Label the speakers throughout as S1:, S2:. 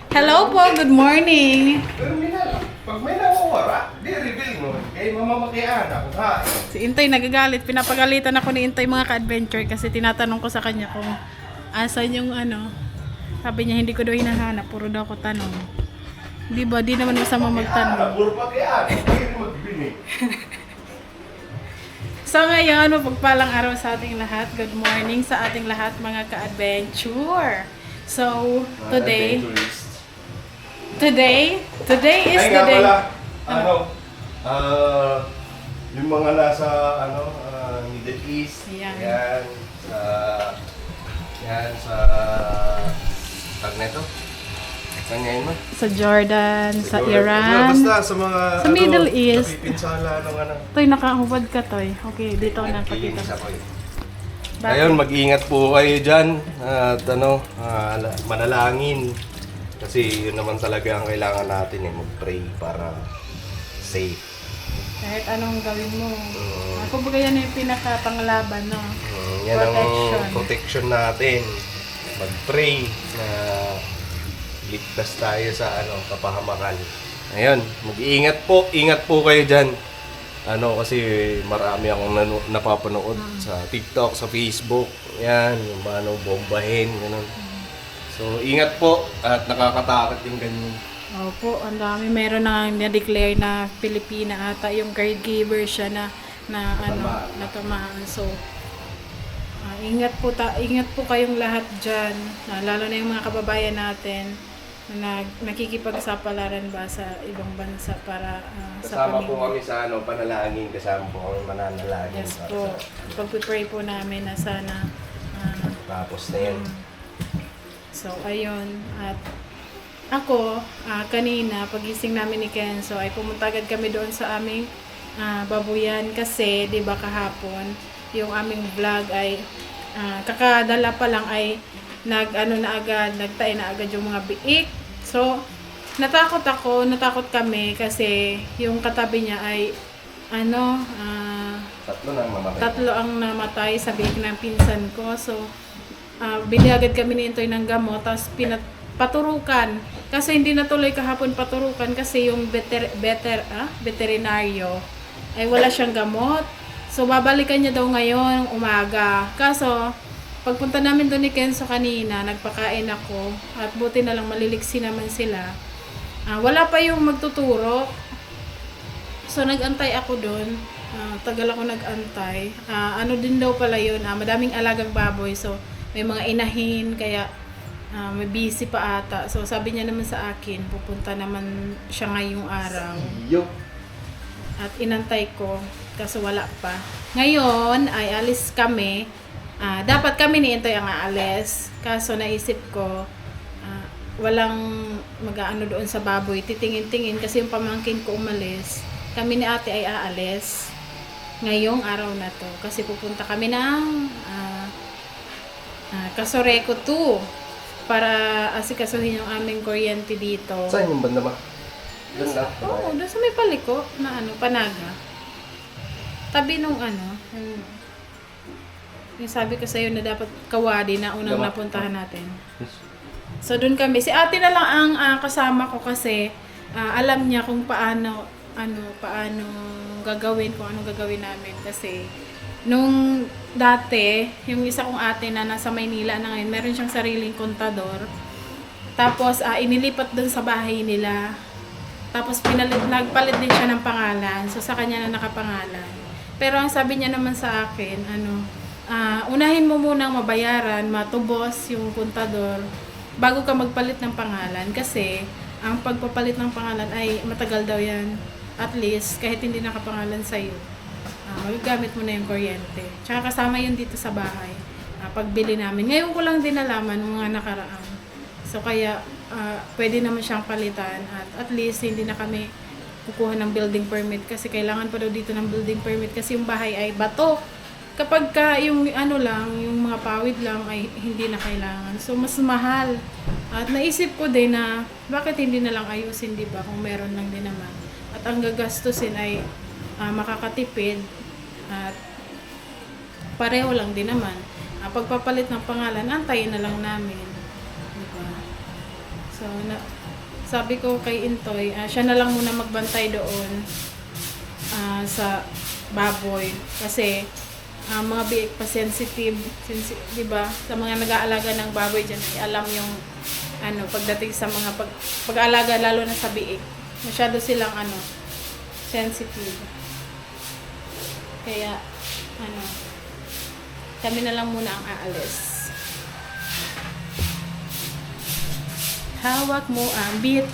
S1: Hello po, good morning.
S2: Pero pag may nawawara, di reveal mo. Kaya mamamakian ako ha.
S1: Si Intoy nagagalit. Pinapagalitan ako ni Intoy mga ka-adventure kasi tinatanong ko sa kanya kung asan yung ano. Sabi niya hindi ko daw hinahanap, puro daw ako tanong. Di ba? Di naman masama magtanong.
S2: Puro pakian. Hindi magbini.
S1: So ngayon, mapagpalang araw sa ating lahat. Good morning sa ating lahat mga ka-adventure. So, today is
S2: Ay
S1: the
S2: nga
S1: day.
S2: pala, yung mga nasa, Middle East,
S1: Yan.
S2: yan sa, tag na ito? Saan ngayon mo?
S1: Sa Jordan, sa Iran.
S2: Basta sa mga,
S1: Sa Middle East.
S2: napipinsala ng
S1: Toy, nakahubad ka, Toy. Okay, dito na pakita.
S2: Nagkikinis ako eh.
S1: Bakit?
S2: Ayun, mag-ingat po kayo dyan. At manalangin. Kasi yun naman talaga ang kailangan natin eh, mag-pray para safe.
S1: Kahit anong gawin mo. Ako ba yan yung pinaka-panglaban, no?
S2: Yan
S1: Protection.
S2: ang protection natin. Mag-pray na ligtas tayo sa kapahamakan. Ayun, mag-iingat po. Ingat po kayo dyan. Kasi marami akong napapanood sa TikTok, sa Facebook. Yan, yung bombahin, gano'n. So, ingat po at nakakatakot yung ganyan.
S1: Opo, ang dami. Meron na na-declare na Pilipina ata yung caregiver siya na natamaan. So, ingat po kayong lahat dyan. Lalo na yung mga kababayan natin na nakikipagsapalaran ba sa ibang bansa para sa
S2: Kasama po
S1: pamilya.
S2: kami sa panalangin, kasama po kami mananalangin.
S1: Yes po. Pag-pray po namin na sana
S2: Tapos na yan.
S1: so, ayun. At ako, kanina, pagising namin ni Kenzo, ay pumunta agad kami doon sa aming babuyan kasi, di ba kahapon, yung aming vlog ay kakadala pa lang ay nagtae na agad yung mga biik. So, natakot kami kasi yung katabi niya ay
S2: Tatlo na mamatay.
S1: tatlo ang namatay sa biik ng pinsan ko. So, bili agad kami ni Intoy ng gamot, tapos paturukan. Kasi hindi natuloy kahapon paturukan kasi yung veterinaryo ay wala siyang gamot. So, babalikan niya daw ngayon umaga. Kaso, pagpunta namin doon ni Kenzo kanina, nagpakain ako at buti na lang maliliksi naman sila. Wala pa yung magtuturo. So, nag-antay ako doon. Tagal ako nag-antay. Din daw pala yun, madaming alagang baboy. So, may mga inahin, kaya may busy pa ata. So, sabi niya naman sa akin, pupunta naman siya ngayong araw.
S2: Yo.
S1: At inantay ko, kaso wala pa. Ngayon, ay alis kami. Dapat kami ni Intoy ang aalis. Kaso naisip ko, walang mag-aano doon sa baboy. Titingin-tingin kasi yung pamangkin ko umalis. Kami ni ate ay aalis ngayong araw na to. Kasi pupunta kami ng Casoreco 2 para asikasuhin yung aming kuryente dito.
S2: Saan yung banda ba? Doon lang.
S1: Oo, doon sa may paliko na Panaga. Tabi nung yung sabi ko sa'yo na dapat Kawadi na unang napuntahan natin. So doon kami. Si ate na lang ang kasama ko kasi alam niya kung paano gagawin, kung anong gagawin namin. Kasi nung dati, yung isa kong ate na nasa Maynila na ngayon, meron siyang sariling kontador. Tapos inilipat doon sa bahay nila. Tapos nagpalit din siya ng pangalan. So sa kanya na nakapangalan. Pero ang sabi niya naman sa akin, unahin mo munang mabayaran, matubos yung kontador bago ka magpalit ng pangalan. Kasi ang pagpapalit ng pangalan ay matagal daw yan. At least, kahit hindi nakapangalan sa'yo, magagamit mo na yung kuryente. Tsaka kasama yun dito sa bahay. Pagbili namin. Ngayon ko lang din nalaman mga nakaraan. So kaya, pwede naman siyang palitan. At least, hindi na kami kukuha ng building permit. Kasi kailangan pa daw dito ng building permit. Kasi yung bahay ay bato. Kapag yung yung mga pawid lang ay hindi na kailangan. So, mas mahal. At naisip ko din na bakit hindi na lang ayusin, di ba? Kung meron lang din naman. At ang gagastusin ay makakatipid at pareho lang din naman. Pagpapalit ng pangalan, antayin na lang namin. Diba? So, sabi ko kay Intoy, siya na lang muna magbantay doon sa baboy. Kasi mga biik pa sensitive, di ba? Sa mga nag-aalaga ng baboy dyan, ay alam yung pagdating sa mga pag-aalaga, lalo na sa biik. Masyado silang sensitive. Kaya kami na lang muna ang aalis. Hawak mo ang beat.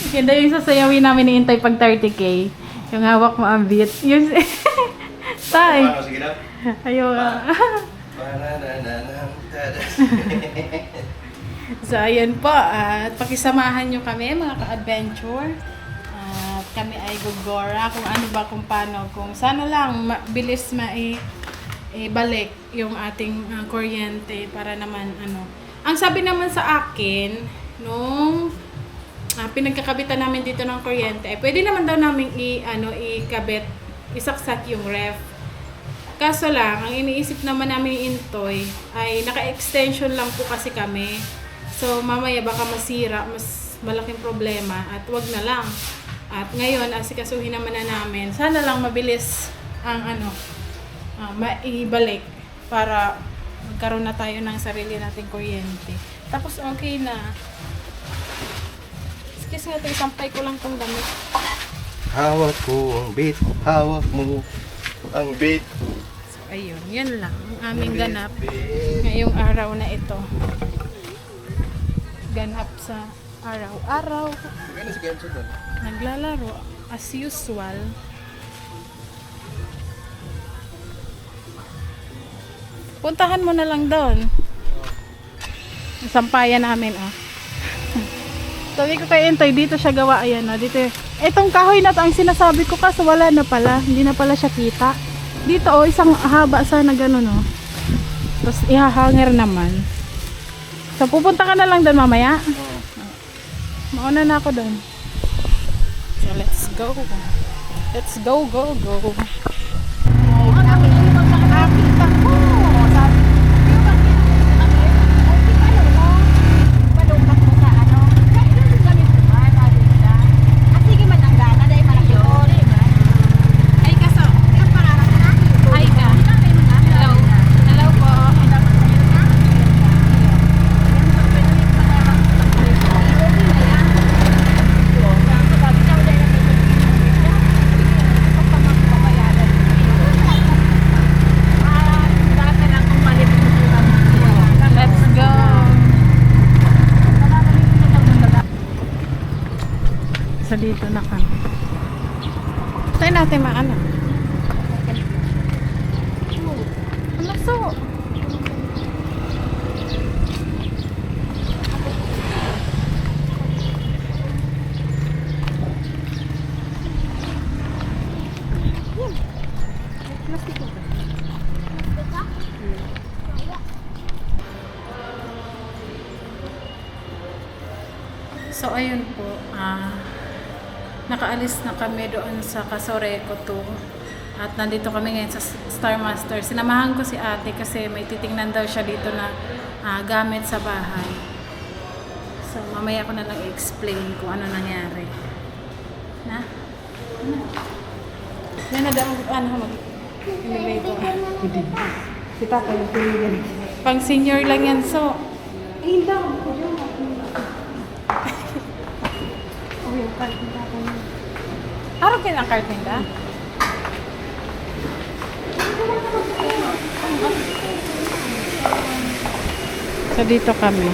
S1: Yan daw yung sasayawin namin ni Intay pag 30K. Yung hawak mo ang beat. Yun. Tay.
S2: Sige na.
S1: Ayaw. So, ayan po. At pakisamahan nyo kami, mga ka-adventure. At kami ay gugora kung ano ba, kung paano. Kung sana lang bilis ibalik yung ating kuryente para naman Ang sabi naman sa akin, nung pinagkakabitan namin dito ng kuryente, pwede naman daw namin ikabit, isaksak yung ref. Kaso lang, ang iniisip naman namin Intoy ay naka-extension lang po kasi kami. So mamaya baka masira, mas malaking problema at wag na lang. At ngayon, asikasuhin naman na namin. Sana lang mabilis ang maibalik para magkaroon na tayo ng sarili nating kuryente. Tapos okay na. Excuse nga, isampay ko lang tong damit.
S2: Hawak ko ang beat, hawak mo ang beat.
S1: So ayun, yun lang ang aming ganap ngayong araw na ito. Ganap sa araw-araw. Naglalaro as usual. Puntahan mo na lang doon. Ang sampayan namin, Sabi ko kay Intoy, dito siya gawa. Ayan, dito. Itong kahoy na to, ang sinasabi ko kaso wala na pala. Hindi na pala siya kita. Dito, isang haba sana ganun, Tapos ihahanger naman. So, pupunta ka na lang doon mamaya. Mauna na ako doon. So, let's go. Let's go, go, go. So dito na kami. Tayo natin maano. So So ayun po, nakaalis na kami doon sa Casoreco 2 at nandito kami ngayon sa Star Master. Sinamahan ko si ate kasi may titingnan daw siya dito na gamit sa bahay. So mamaya ko na lang i-explain kung ano nangyari. Na? Yan na daw, mag-ilagay ko. Kita ko yung pilihan. Pang senior lang yan, so. Ayun daw. Araw kayo ng kartinda? So dito kami.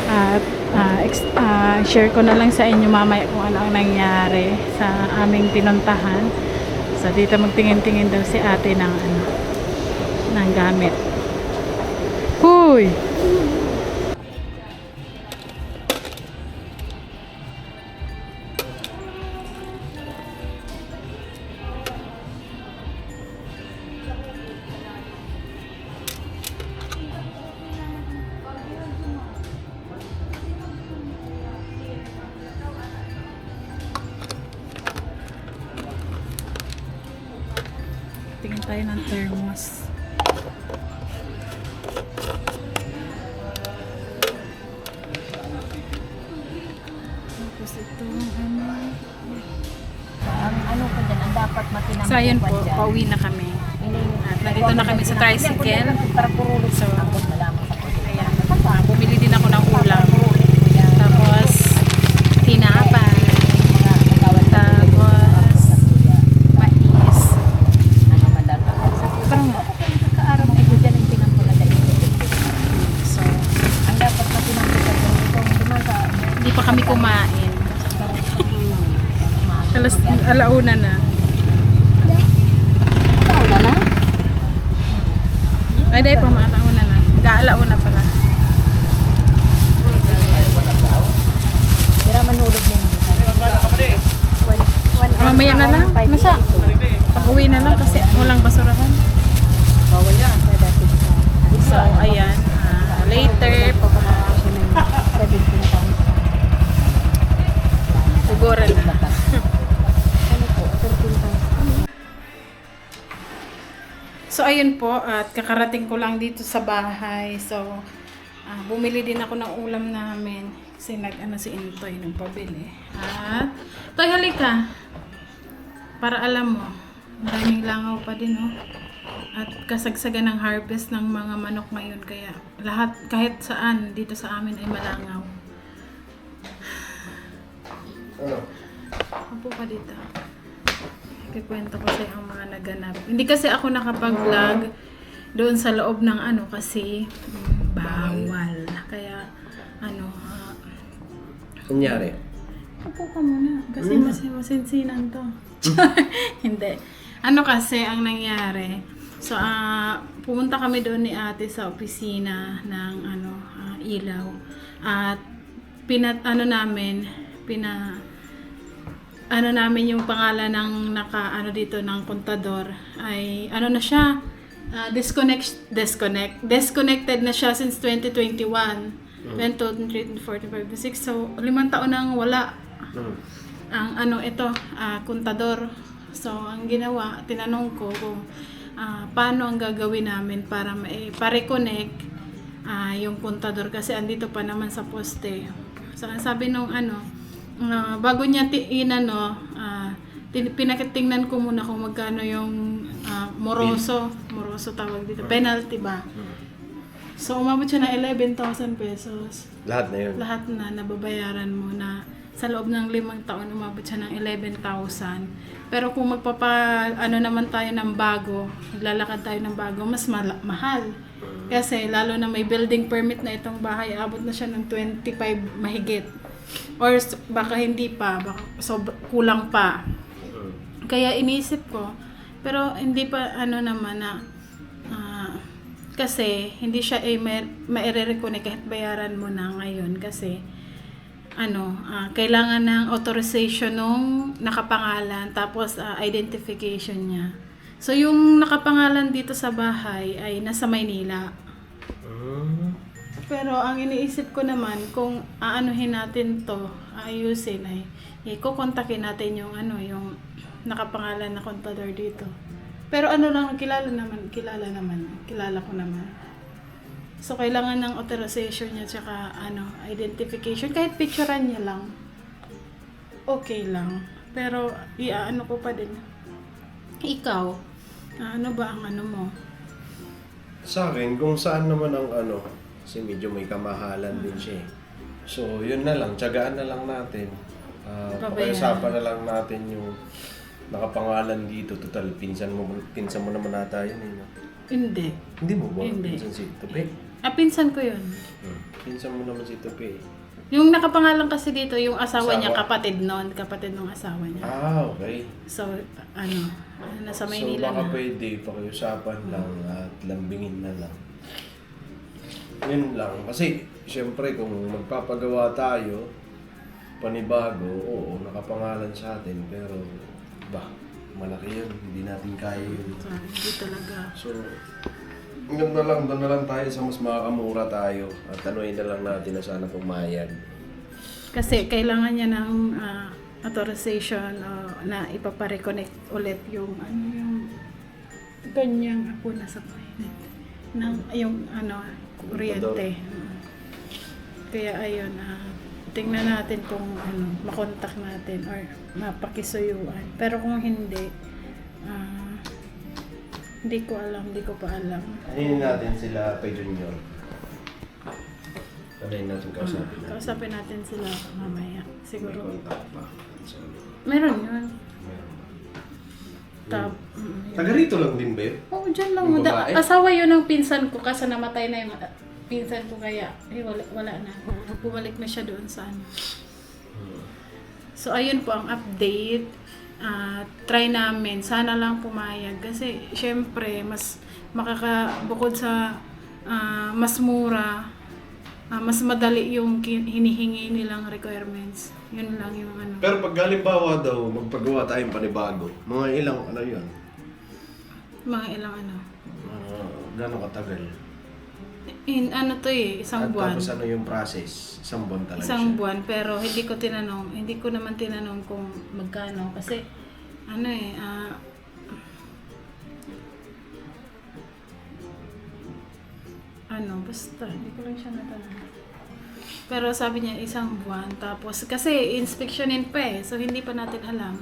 S1: At share ko na lang sa inyo mamaya kung ano ang nangyari sa aming pinuntahan. So dito magtingin-tingin daw si ate ng gamit. Huy! Tingin tayo ng thermos.
S3: dapat makinang
S1: So, ayun po, pauwi na kami. At nandito na kami sa tricycle. So, ayan. Bumili din ako ng ulam. Tapos, tinapay. Tapos, mais. Parang, so, hindi pa kami kumain. Alauna na. Ay, dahil pa maalauna na. Gaalauna pala. Mamaya na lang. Masa? Pag-uwi na lang kasi walang basurahan. So, ayan. Later, Ugoran na. So, ayun po. At kakarating ko lang dito sa bahay. So, bumili din ako ng ulam namin. Kasi si Intoy nagpabili. At, Toy, halika. Para alam mo, daming langaw pa din, oh. At kasagsagan ng harvest ng mga manok ngayon. Kaya, lahat, kahit saan, dito sa amin ay malangaw.
S2: Ano?
S1: Upo ka dito. Kikwento ko sa'yo ang mga naganap. Hindi kasi ako nakapag-vlog doon sa loob ng kasi bawal. Kaya,
S2: Kunyari?
S1: upo ka muna. Kasi masinsinan to. Hindi. Kasi ang nangyari, so, pumunta kami doon ni ate sa opisina ng ilaw. At namin yung pangalan ng dito ng kontador ay na siya, disconnected na siya since 2021. 20, 45, 6. So, 5 taon nang wala ang kontador. So, ang ginawa, tinanong ko kung paano ang gagawin namin para pa-reconnect yung kontador kasi andito pa naman sa poste. So, sabi nung bago niya pinakitingnan ko muna kung magkano yung moroso tawag dito, penalty ba. So, umabot siya ng 11,000 pesos.
S2: Lahat na yun?
S1: Lahat na nababayaran mo na sa loob ng 5 taon, umabot siya ng 11,000. Pero kung naman tayo ng bago, lalakad tayo ng bago, mas mahal. Kasi lalo na may building permit na itong bahay, abot na siya ng 25 mahigit. Or baka hindi pa, kulang pa. Kaya inisip ko, pero hindi pa naman na kasi hindi siya ma-reconnect kahit bayaran mo na ngayon kasi kailangan ng authorization nung nakapangalan tapos identification niya. So yung nakapangalan dito sa bahay ay nasa Maynila. Pero ang iniisip ko naman kung aanuhin natin to, ayusin ay ikukontakin natin yung nakapangalan na kontador dito. Pero kilala ko naman. So, kailangan ng authorization niya tsaka identification. Kahit picturean niya lang, okay lang. Pero, ko pa din. Ikaw, ano ba ang mo?
S2: Sa akin, kung saan naman ang kasi medyo may kamahalan din siya eh. So, yun na lang, tiyagaan na lang natin. Pakiusapan na lang natin yung nakapangalan dito. Total, pinsan mo naman nata yun eh. No?
S1: Hindi.
S2: Hindi mo ba?
S1: Hindi.
S2: Pinsan si Tupi?
S1: Pinsan ko yun.
S2: Pinsan mo naman si Tupi.
S1: Yung nakapangalan kasi dito, yung asawa niya,
S2: Asawa?
S1: kapatid ng asawa niya.
S2: Okay.
S1: So, nasa Maynila
S2: so, baka
S1: na.
S2: pwede, pakiusapan lang at lambingin na lang. Yun lang. Kasi, syempre, kung magpapagawa tayo, panibago, oo, nakapangalan sa atin, pero, malaki yun. Hindi natin kaya yun.
S1: So, hindi talaga.
S2: So, doon na lang tayo sa mas makakamura tayo at anuhin na lang natin na sana pumayag.
S1: Kasi kailangan niya ng authorization na ipapareconnect ulit yung ganyang ako nasa toilet yung kuryente. Kaya ayun, tingnan natin kung makontak natin or mapakisuyuan. Pero kung hindi, Hindi ko alam, hindi ko pa alam.
S2: Ano natin sila kay Junior? Ano natin kausapin natin?
S1: Kausapin natin sila mamaya.
S2: May
S1: Siguro.
S2: contact pa. So,
S1: Meron yun.
S2: meron.
S1: Yun.
S2: Taga rito lang din ba yun?
S1: Oo, dyan lang.
S2: Yung babae?
S1: Asawa yun ng pinsan ko kasi namatay na yung pinsan ko kaya wala na. Bumalik na siya doon sa ano. So ayun po ang update. Try namin. Sana lang pumayag kasi syempre mas bukod sa mas mura, mas madali yung hinihingi nilang requirements. Yun lang yung ano.
S2: Pero pag halimbawa daw, magpagawa tayong panibago, mga ilang ano yun?
S1: Mga ilang ano.
S2: Gano'ng katagal?
S1: Ano to isang
S2: At
S1: buwan.
S2: tapos ano yung process? Isang buwan talaga
S1: Isang
S2: siya.
S1: buwan, pero hindi ko naman tinanong kung magkano kasi ano basta hindi ko lang siya natanong. Pero sabi niya isang buwan, tapos kasi inspectionin pa so hindi pa natin alam.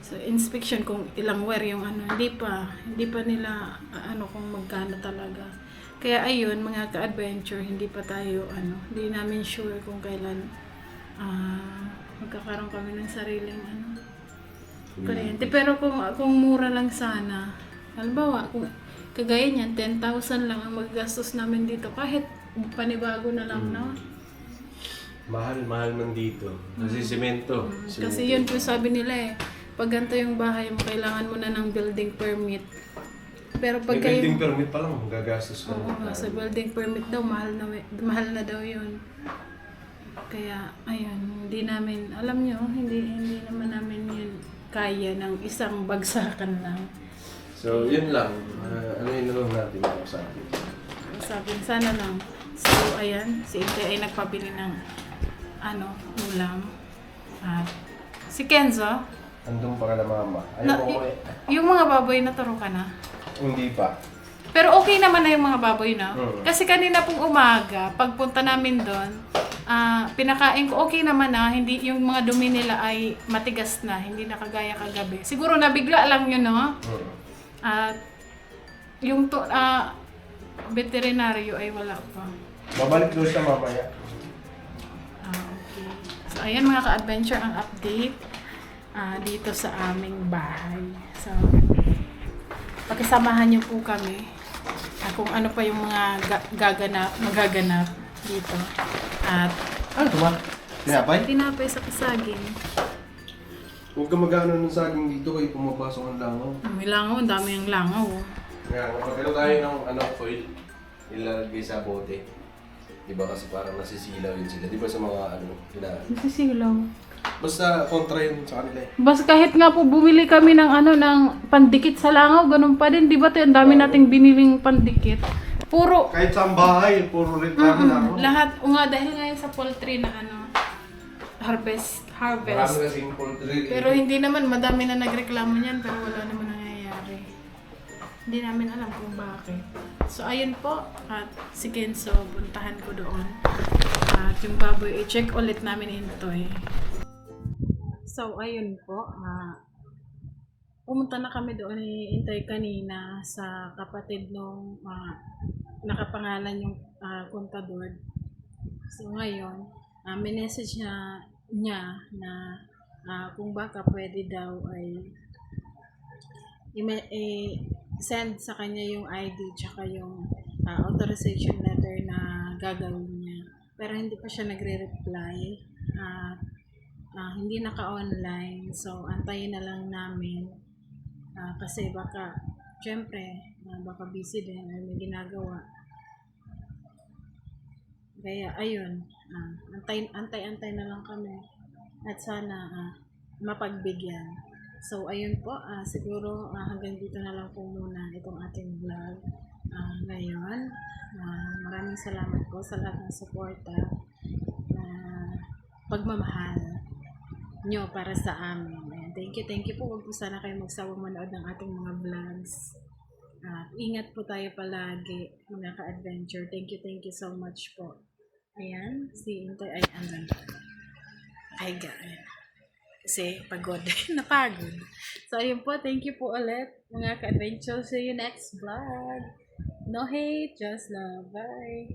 S1: So inspection kung ilang wear yung hindi pa nila kung magkano talaga. Kaya ayun, mga ka-adventure, hindi pa tayo hindi namin sure kung kailan magkakaroon kami ng sariling kuryente. Pero kung mura lang sana, halimbawa, kung kagaya niyan, 10,000 lang ang maggastos namin dito, kahit panibago na lang na.
S2: Mahal man dito. Kasi semento.
S1: Kasi yun po sabi nila pag ganito yung bahay mo, kailangan mo na ng building permit. Pero pag
S2: May building permit pa lang, gagastos ka.
S1: Oo, sa building permit daw, mahal na daw yun. Kaya, ayun, hindi namin, alam nyo, hindi naman namin yun kaya ng isang bagsakan lang.
S2: So, yun lang. Ano yun na lang natin sabi?
S1: Sabi, sana lang. So, ayan, si Intay ay nagpabili ng ulam. At si Kenzo,
S2: Andun pa ka na mama. Ayaw ko
S1: yung mga baboy naturo ka na.
S2: Hindi pa.
S1: Pero okay naman na yung mga baboy na.
S2: Mm.
S1: Kasi kanina pong umaga, pagpunta namin doon, pinakain ko okay naman na, hindi yung mga dumi nila ay matigas na, hindi na kagaya kagabi. Siguro nabigla lang yun, no? At yung veterinaryo ay wala pa.
S2: Babalik doon siya mamaya.
S1: Okay. So ayan mga ka-adventure ang update dito sa aming bahay. So pakisamahan niyo po kami kung ano pa yung mga magaganap dito. At
S2: Ano ito ba? Tinapay?
S1: tinapay sa kasaging.
S2: Huwag ka mag-ano ng saging dito kayo pumapasok ang langaw.
S1: May langaw, ang dami yung langaw.
S2: Kaya magkano tayo ng foil, ilalagay sa bote. Diba kasi parang nasisilaw yun sila. Diba sa mga
S1: Nasisilaw.
S2: Basta kontra yun sa kanila
S1: Basta kahit nga po bumili kami ng ng pandikit sa langaw, ganun pa din. Di ba ang dami nating biniling pandikit. Puro,
S2: Kahit sa bahay, puro reklamo na ako.
S1: lahat, dahil ngayon sa poultry na harvest.
S2: Marami kasing poultry.
S1: Pero hindi naman, madami na nagreklamo niyan, pero wala naman nangyayari. Hindi namin alam kung bakit. So, ayun po, at si Kenzo, puntahan ko doon. At yung baboy, i-check ulit namin ito So, ayun po, pumunta na kami doon ni Intay kanina sa kapatid nung nakapangalan yung kontador. So, ngayon, minessage niya na kung baka pwede daw ay send sa kanya yung ID tsaka yung authorization letter na gagawin niya. Pero hindi pa siya nagre-reply. Hindi naka-online. So, antayin na lang namin. Kasi baka, syempre, baka busy din or may ginagawa. Kaya, ayun. Antay na lang kami. At sana mapagbigyan. So, ayun po. Siguro hanggang dito na lang po muna itong ating vlog ngayon. Maraming salamat po sa lahat ng suporta pagmamahal nyo para sa amin. Ayan. Thank you po. Huwag po sana kayo magsawang manood ng ating mga vlogs. Ingat po tayo palagi, mga ka-adventure. Thank you so much po. Ayan, si Intay ay andun. Ay, gano'n. Kasi pagod. Napagod. So, ayun po. Thank you po ulit, mga ka-adventure. See you next vlog. No hate, just love. Bye.